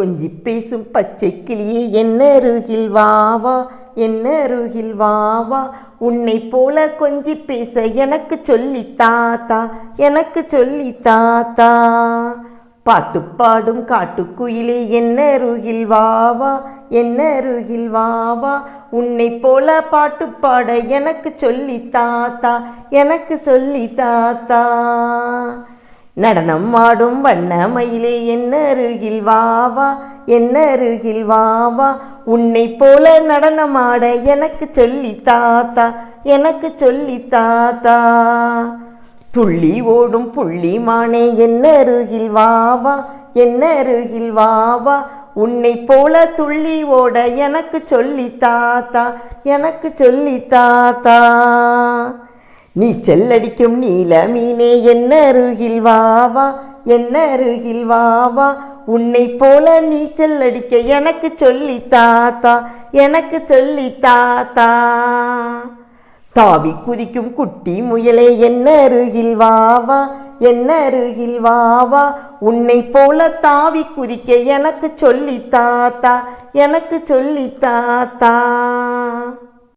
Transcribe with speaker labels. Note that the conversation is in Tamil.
Speaker 1: கொஞ்சி பேசும் பச்சை கிளியே என்னருகில் வாவா, என்னருகில் வாவா, உன்னை போல கொஞ்சி பேச எனக்கு சொல்லி தாத்தா, எனக்கு சொல்லி தாத்தா. பாட்டு பாடும் காட்டுக்குயிலே என்னருகில் வாவா, என்னருகில் வாவா, உன்னை போல பாட்டு பாட எனக்கு சொல்லி தாத்தா, எனக்கு சொல்லி தாத்தா. நடனம் ஆடும் வண்ண மயிலே என்னருகில் வாவா, என்னருகில் வாவா, உன்னை போல நடனமாட எனக்கு சொல்லி தாத்தா, எனக்கு சொல்லி தாத்தா. துள்ளி ஓடும் புள்ளி மானே என்னருகில் வாவா, என்னருகில் வாவா, உன்னை போல துள்ளி ஓட எனக்கு சொல்லி தாத்தா, எனக்கு சொல்லி தாத்தா. நீச்சல் அடிக்கும் நீல மீனே என்னருகில் வாவா, என்னருகில் வாவா, உன்னை போல நீச்சல் அடிக்க எனக்கு சொல்லி தாத்தா, எனக்கு சொல்லி தாத்தா. தாவி குதிக்கும் குட்டி முயலே என்னருகில் வாவா, என்னருகில் வாவா, உன்னை போல தாவி குதிக்க எனக்கு சொல்லி தாத்தா, எனக்கு சொல்லி தாத்தா.